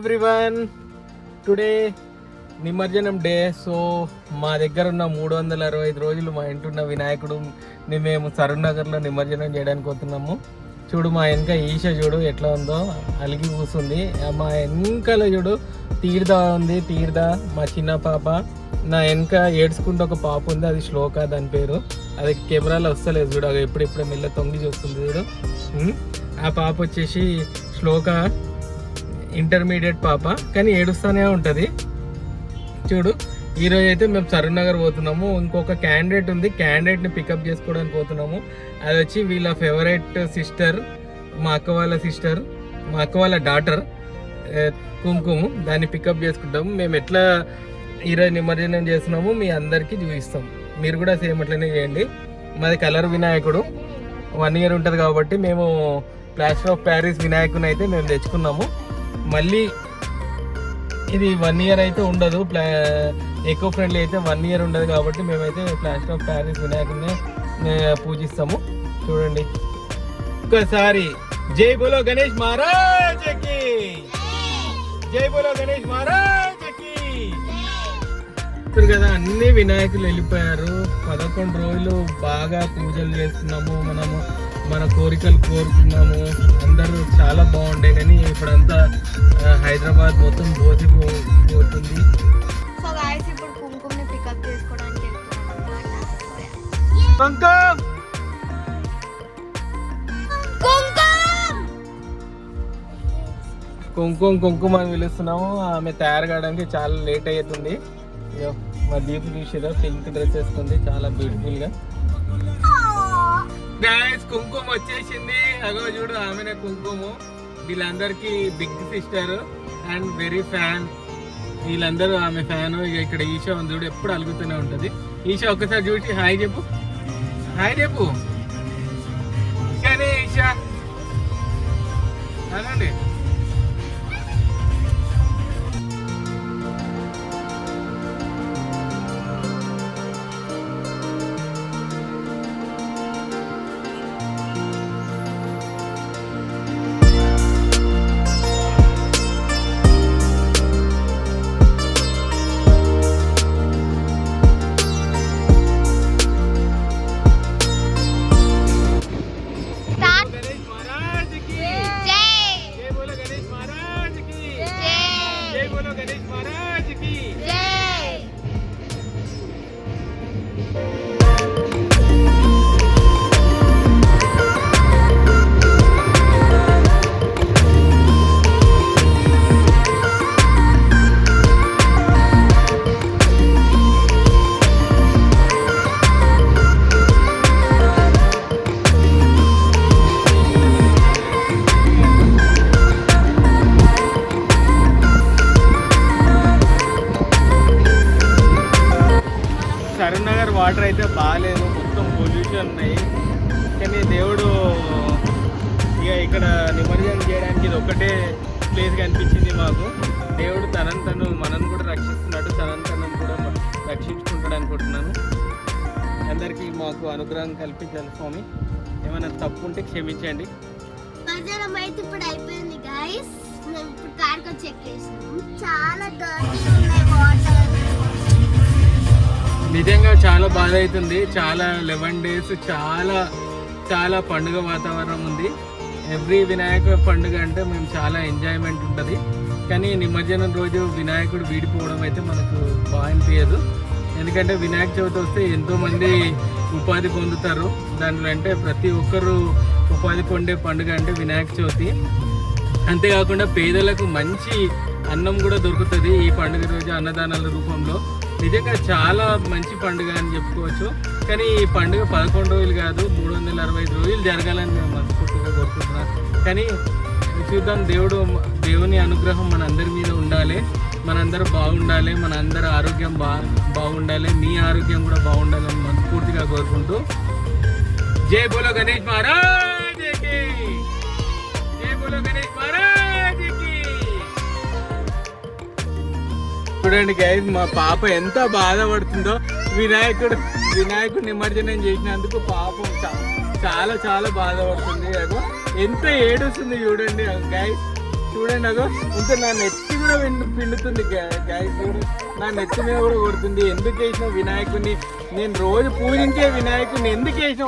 Everyone, today నిమజ్జనం day. So మా దగ్గర ఉన్న 365 రోజులు మా ఇంటున్న వినాయకుడు మేము సరూర్ నగర్లో నిమజ్జనం చేయడానికి పోతున్నాము. చూడు మా వెనక ఈష చూడు ఎట్లా ఉందో, అలిగి కూర్చుంది. మా వెనకాల చూడు తీర్థ ఉంది, తీర్థ మా చిన్న పాప. నా వెనక ఏడ్చుకుంటూ ఒక పాప ఉంది, అది శ్లోక దాని పేరు. అది కెమెరాలో వస్తలేదు చూడు, అది ఎప్పుడెప్పుడు మెల్ల తొంగి చూస్తుంది చూడు. ఆ పాప వచ్చేసి శ్లోక, ఇంటర్మీడియట్ పాప, కానీ ఏడుస్తూనే ఉంటుంది. చూడు ఈరోజు అయితే మేము సరూర్ నగర్ పోతున్నాము. ఇంకొక క్యాండిడేట్ ఉంది, క్యాండిడేట్ని పికప్ చేసుకోవడానికి పోతున్నాము. అది వచ్చి వీళ్ళ ఫేవరెట్ సిస్టర్, మా అక్క వాళ్ళ సిస్టర్, మా అక్క వాళ్ళ డాటర్ కుంకుమ. దాన్ని పికప్ చేసుకుంటాము. మేము ఎట్లా ఈరోజు నిమజ్జనం చేస్తున్నాము మీ అందరికీ చూపిస్తాం. మీరు కూడా సేమ్ అట్లనే చేయండి. మాది కలర్ వినాయకుడు 1 year ఉంటుంది కాబట్టి మేము ప్లాస్టర్ ఆఫ్ ప్యారిస్ వినాయకుని అయితే మేము తెచ్చుకున్నాము. మళ్ళీ ఇది 1 year అయితే ఉండదు, ఎకో ఫ్రెండ్లీ అయితే 1 year ఉండదు కాబట్టి మేమైతే ప్లాస్టర్ ఆఫ్ ప్యారిస్ వినాయకుడిని పూజిస్తాము. చూడండి ఒకసారి జై బోలో గణేష్ మహారాజ్కి, జై బోలో గణేష్ మహారాజ్కి. ఇప్పుడు కదా అన్ని వినాయకులు వెళ్ళిపోయారు. 11 రోజులు బాగా పూజలు చేస్తున్నాము, మనము మన కోరికలు కోరుకున్నాము. అందరూ చాలా బాగుండే, కానీ ఇప్పుడంతా హైదరాబాద్ మొత్తం పోతుంది. సో గైస్ ఇప్పుడు కుంకుమని పికప్ చేసుకోవడానికి కుంకుమ అని పిలుస్తున్నాము. ఆమె తయారు కావడానికి చాలా లేట్ అవుతుంది. మా దీపు చూసిరా, పింక్ డ్రెస్ వేసుకుంది, చాలా బ్యూటిఫుల్ గా. గైస్ కుంకుమ వచ్చేసింది, అగో చూడు ఆమెనే కుంకుమ. వీళ్ళందరికీ big sister and very fan. వీళ్ళందరూ ఆమె ఫ్యాన్. ఇక ఇక్కడ ఈషా ఉంది చూడు, ఎప్పుడు అలుగుతూనే ఉంటది. ఈషా ఒక్కసారి చూసి హాయ్ చెప్పు, హాయ్ చెప్పు. కానీ ఈషా అనండి. సరూర్ నగర్ వాటర్ అయితే బాగాలేదు, మొత్తం పొల్యూషన్ ఉన్నాయి. కానీ దేవుడు ఇక ఇక్కడ నిమజ్జనం చేయడానికి ఇది ఒకటే ప్లేస్ కనిపించింది మాకు. దేవుడు తనను మనల్ని కూడా రక్షిస్తున్నాడు, తనను కూడా రక్షించుకుంటాడు అనుకుంటున్నాను. అందరికీ మాకు అనుగ్రహం కల్పించాలి స్వామి. ఏమైనా తప్పు ఉంటే క్షమించండి. ఇప్పుడు అయిపోయింది గైస్, మేము ఇప్పుడు కార్కి చెక్ చేసాము. చాలా డర్టీగా ఉన్నాయి వాటర్. నిజంగా చాలా బాధ అవుతుంది. చాలా 11 days చాలా పండుగ వాతావరణం ఉంది. ఎవ్రీ వినాయక పండుగ అంటే మేము చాలా ఎంజాయ్మెంట్ ఉంటుంది. కానీ నిమజ్జనం రోజు వినాయకుడు వీడిపోవడం అయితే మనకు బాగా అనిపించదు. ఎందుకంటే వినాయక చవితి వస్తే ఎంతోమంది ఉపాధి పొందుతారు. దాంట్లో అంటే ప్రతి ఒక్కరు ఉపాధి పొందే పండుగ అంటే వినాయక చవితి. అంతేకాకుండా పేదలకు మంచి అన్నం కూడా దొరుకుతుంది ఈ పండుగ రోజు అన్నదానాల రూపంలో. నిజంగా చాలా మంచి పండుగ అని చెప్పుకోవచ్చు. కానీ ఈ పండుగ 11 రోజులు కాదు, 365 రోజులు జరగాలని మేము మనస్ఫూర్తిగా కోరుకుంటున్నాం. కానీ చూద్దాం, దేవుని అనుగ్రహం మన అందరి మీద ఉండాలి, మనందరూ బాగుండాలి, మన అందరి ఆరోగ్యం బాగుండాలి, మీ ఆరోగ్యం కూడా బాగుండాలని మనస్ఫూర్తిగా కోరుకుంటూ జై బోలో గణేష్ మహారాజ్కి, జై బోలో గణేష్ మహారాజ్కి. చూడండి గైస్, మా పాప ఎంత బాధపడుతుందో. వినాయకుడు నిమజ్జనం చేసినందుకు పాపం చాలా బాధపడుతుంది. అదో ఎంత ఏడుస్తుంది చూడండి గైస్. చూడండి అగో ఇంకా నా నెత్తి కూడా పిండుతుంది గాయస్. చూడు నా నెత్తి మీద కూడా కొడుతుంది. ఎందుకు వేసిన వినాయకుడిని? నేను రోజు పూజించే వినాయకుడిని ఎందుకు వేసిన